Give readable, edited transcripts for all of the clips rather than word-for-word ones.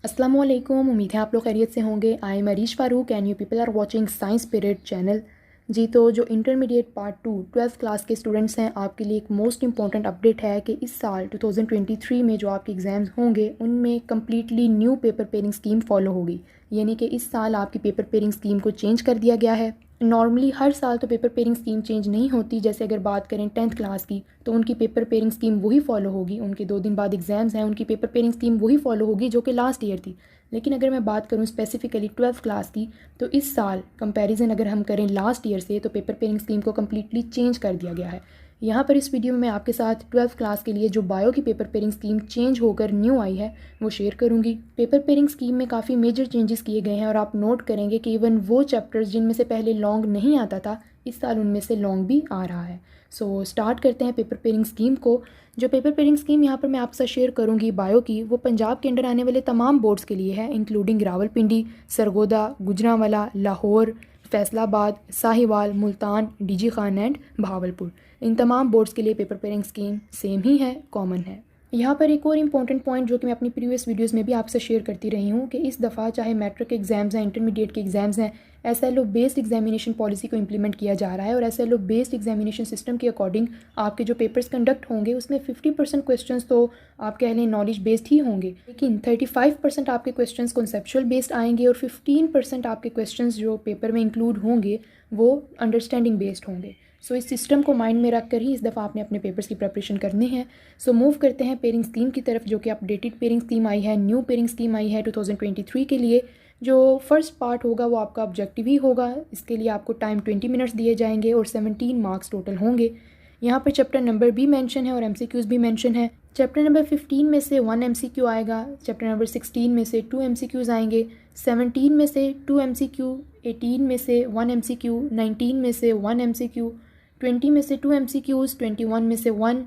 अस्सलामुअलैकुम। उम्मीद है आप लोग खैरियत से होंगे। I am Arish Farooq and you people are watching science period channel. जी तो जो इंटरमीडिएट पार्ट 2 12th क्लास के स्टूडेंट्स हैं, आपके लिए एक मोस्ट इंपॉर्टेंट अपडेट है कि इस साल 2023 में जो आपके एग्ज़ाम्स होंगे उनमें completely new paper pairing scheme follow होगी। यानी कि इस साल आपकी पेपर पेयरिंग स्कीम को चेंज कर दिया गया है। नॉर्मली हर साल तो पेपर पेयरिंग स्कीम चेंज नहीं होती। जैसे अगर बात करें 10th क्लास की तो उनकी पेपर पेयरिंग स्कीम वही फॉलो होगी। उनके 2 दिन बाद एग्ज़ाम्स हैं, उनकी पेपर पेयरिंग स्कीम वही फॉलो होगी जो कि लास्ट ईयर थी। लेकिन अगर मैं बात करूं स्पेसिफिकली 12th क्लास की, तो इस साल कंपैरिजन अगर हम करें लास्ट ईयर से, तो पेपर पेयरिंग स्कीम को कम्प्लीटली चेंज कर दिया गया है। यहाँ पर इस वीडियो में मैं आपके साथ 12th क्लास के लिए जो बायो की पेपर पेयरिंग स्कीम चेंज होकर न्यू आई है वो शेयर करूँगी। पेपर पेयरिंग स्कीम में काफ़ी मेजर चेंजेस किए गए हैं और आप नोट करेंगे कि इवन वो चैप्टर्स जिनमें से पहले लॉन्ग नहीं आता था, इस साल उनमें से लॉन्ग भी आ रहा है। सो स्टार्ट करते हैं पेपर पेयरिंग स्कीम को। जो पेपर पेयरिंग स्कीम यहाँ पर मैं आपसे शेयर करूँगी बायो की, वो पंजाब के अंडर आने वाले तमाम बोर्ड्स के लिए है, इंक्लूडिंग रावलपिंडी, सरगोदा, गुजरांवाला, लाहौर, फैसलाबाद, साहिवाल, मुल्तान, डीजी खान एंड भावलपुर। इन तमाम बोर्ड्स के लिए पेपर पेयरिंग स्कीम सेम ही है, कॉमन है। यहाँ पर एक और इम्पॉर्टेंट पॉइंट जो कि मैं अपनी प्रीवियस वीडियोस में भी आपसे शेयर करती रही हूँ कि इस दफ़ा चाहे मैट्रिक के एग्ज़ाम्स हैं, इंटरमीडिएट के एग्ज़ाम्स हैं, एसएलओ बेस्ड एग्जामिनेशन पॉलिसी को इंप्लीमेंट किया जा रहा है। और एसएलओ बेस्ड एग्जामिनेशन सिस्टम के अकॉर्डिंग आपके जो पेपर्स कंडक्ट होंगे उसमें 50% क्वेश्चंस तो आप कह लें नॉलेज बेस्ड ही होंगे, लेकिन 35% आपके क्वेश्चंस कॉन्सेप्चुअल बेस्ड आएंगे और 15% आपके क्वेश्चंस जो पेपर में इंक्लूड होंगे वो अंडरस्टैंडिंग बेस्ड होंगे। सो इस सिस्टम को माइंड में रख कर ही इस दफ़ा आपने अपने पेपर्स की प्रिपरेशन करनी है। सो मूव करते हैं पेयरिंग स्कीम की तरफ, जो कि अपडेटेड पेयरिंग स्कीम आई है, न्यू पेयरिंग स्कीम आई है 2023 के लिए। जो फर्स्ट पार्ट होगा वो आपका ऑब्जेक्टिव ही होगा। इसके लिए आपको टाइम 20 मिनट्स दिए जाएंगे और 17 मार्क्स टोटल होंगे। यहाँ पर चैप्टर नंबर भी मेंशन है और एमसीक्यूज़ भी मेंशन है। चैप्टर नंबर 15 में से 1 एमसीक्यू आएगा, चैप्टर नंबर 16 में से 2 एमसीक्यूज़ आएंगे, 17 में से 2 एमसीक्यू, 18 में से 1 एमसीक्यू, 19 में से 1 एमसीक्यू, 20 में से 2 एमसीक्यूज़, 21 में से 1,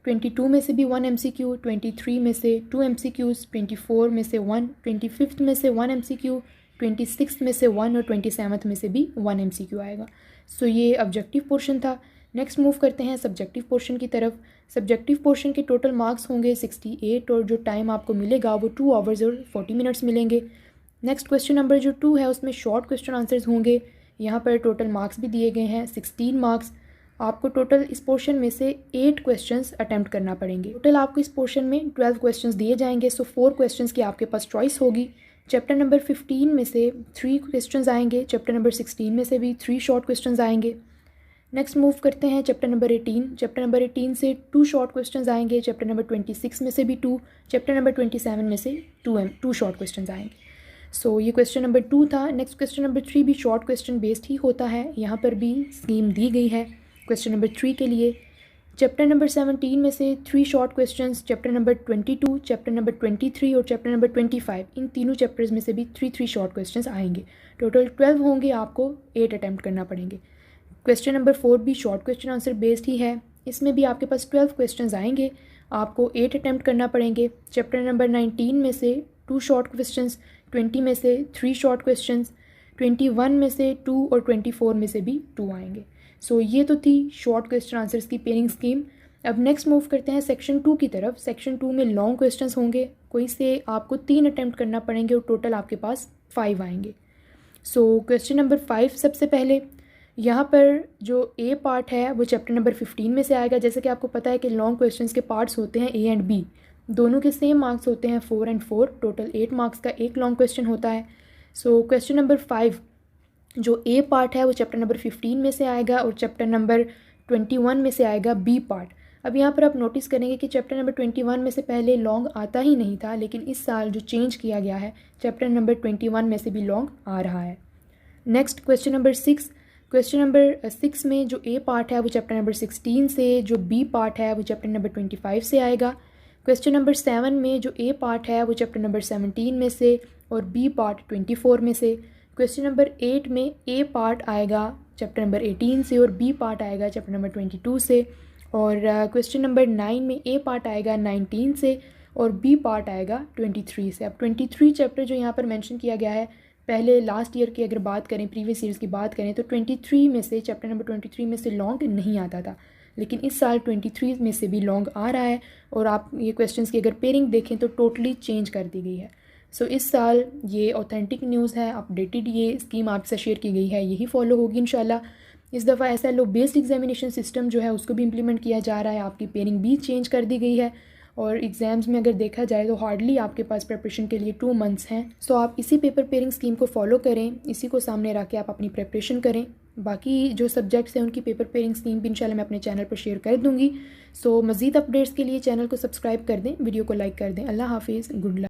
22 में से भी 1 एमसीक्यू, 23 में से 2 एमसीक्यूज़, 24 में से 1, 25 में से 1 एमसीक्यू, 26 में से 1 और 27 में से भी 1 एमसीक्यू आएगा। सो ये ऑब्जेक्टिव पोर्शन था। नेक्स्ट मूव करते हैं सब्जेक्टिव पोर्शन की तरफ। सब्जेक्टिव पोर्शन के टोटल मार्क्स होंगे 68 और जो टाइम आपको मिलेगा वो 2 आवर्स और 40 मिनट्स मिलेंगे। नेक्स्ट क्वेश्चन नंबर जो 2 है उसमें शॉर्ट क्वेश्चन आंसर्स होंगे। यहाँ पर टोटल मार्क्स भी दिए गए हैं 16 मार्क्स। आपको टोटल इस पोर्शन में से 8 क्वेश्चंस अटेम्प्ट करना पड़ेंगे। टोटल आपको इस पोर्शन में 12 क्वेश्चंस दिए जाएंगे। सो 4 क्वेश्चंस की आपके पास चॉइस होगी। चैप्टर नंबर 15 में से 3 क्वेश्चंस आएंगे, चैप्टर नंबर 16 में से भी 3 शॉर्ट क्वेश्चंस आएंगे। नेक्स्ट मूव करते हैं चैप्टर नंबर 18। चैप्टर नंबर 18 से 2 शॉर्ट क्वेश्चंस आएंगे, चैप्टर नंबर 26 में से भी 2, चैप्टर नंबर 27 में से 2 शॉर्ट क्वेश्चंस आएंगे। सो ये क्वेश्चन नंबर 2 था। नेक्स्ट क्वेश्चन नंबर 3 भी शॉर्ट क्वेश्चन बेस्ड ही होता है। यहाँ पर भी स्कीम दी गई है क्वेश्चन नंबर 3 के लिए। चैप्टर नंबर 17 में से 3 short questions, chapter number 22, chapter number 23 और चैप्टर नंबर 25, इन तीनों चैप्टर्स में से भी 3 शॉर्ट क्वेश्चंस आएंगे। टोटल 12 होंगे, आपको 8 अटैम्प्ट करना पड़ेंगे। क्वेश्चन नंबर 4 भी शॉर्ट क्वेश्चन आंसर बेस्ड ही है। इसमें भी आपके पास 12 क्वेश्चंस आएंगे, आपको 8 अटैम्प्ट करना पड़ेंगे। चैप्टर नंबर 19 में से 2 शॉर्ट क्वेश्चंस, 20 में से 3 शॉर्ट क्वेश्चंस, 21 में से 2 और 24 में से भी 2 आएंगे। सो ये तो थी शॉर्ट क्वेश्चन आंसर्स की पेयरिंग स्कीम। अब नेक्स्ट मूव करते हैं सेक्शन 2 की तरफ। सेक्शन 2 में लॉन्ग क्वेश्चंस होंगे, कोई से आपको 3 अटैम्प्ट करना पड़ेंगे और टोटल आपके पास 5 आएंगे। सो क्वेश्चन नंबर 5 सबसे पहले, यहाँ पर जो ए पार्ट है वो चैप्टर नंबर 15 में से आएगा। जैसे कि आपको पता है कि लॉन्ग क्वेश्चंस के पार्ट्स होते हैं ए एंड बी, दोनों के सेम मार्क्स होते हैं 4 और 4, टोटल 8 मार्क्स का एक लॉन्ग क्वेश्चन होता है। सो क्वेश्चन नंबर 5 जो ए पार्ट है वो चैप्टर नंबर 15 में से आएगा और चैप्टर नंबर 21 में से आएगा बी पार्ट। अब यहाँ पर आप नोटिस करेंगे कि चैप्टर नंबर 21 में से पहले लॉन्ग आता ही नहीं था, लेकिन इस साल जो चेंज किया गया है चैप्टर नंबर 21 में से भी लॉन्ग आ रहा है। Next question number 6। Question number 6 में जो ए पार्ट है वो चैप्टर नंबर 16 से, जो बी पार्ट है वो चैप्टर नंबर 25 से आएगा। क्वेश्चन नंबर 7 में जो ए पार्ट है वो चैप्टर नंबर 17 में से और बी पार्ट 24 में से। क्वेश्चन नंबर 8 में ए पार्ट आएगा चैप्टर नंबर 18 से और बी पार्ट आएगा चैप्टर नंबर 22 से। और क्वेश्चन नंबर 9 में ए पार्ट आएगा 19 से और बी पार्ट आएगा 23 से। अब 23 चैप्टर जो यहाँ पर मेंशन किया गया है, पहले लास्ट ईयर की अगर बात करें, प्रीवियस ईयर्स की बात करें, तो 23 में से चैप्टर नंबर 23 में से लॉन्ग नहीं आता था, लेकिन इस साल 23 में से भी लॉन्ग आ रहा है। और आप ये क्वेश्चंस की अगर पेयरिंग देखें तो टोटली चेंज कर दी गई है। सो इस साल ये ऑथेंटिक न्यूज़ है, अपडेटेड ये स्कीम आपसे शेयर की गई है, यही फॉलो होगी इंशाल्लाह। इस दफ़ा SLO बेस्ड एग्जामिनेशन सिस्टम जो है उसको भी इम्प्लीमेंट किया जा रहा है, आपकी पेयरिंग भी चेंज कर दी गई है और एग्ज़ाम्स में अगर देखा जाए तो हार्डली आपके पास प्रिपरेशन के लिए 2 मंथ्स हैं। सो आप इसी पेपर पेयरिंग स्कीम को फॉलो करें, इसी को सामने रख के आप अपनी प्रिपरेशन करें। बाकी जो सब्जेक्ट्स हैं उनकी पेपर पेयरिंग स्कीम भी इंशाल्लाह मैं अपने चैनल पर शेयर कर दूँगी। सो मज़ीद अपडेट्स के लिए चैनल को सब्सक्राइब कर दें, वीडियो को लाइक कर दें। अल्लाह हाफिज़, गुड लक।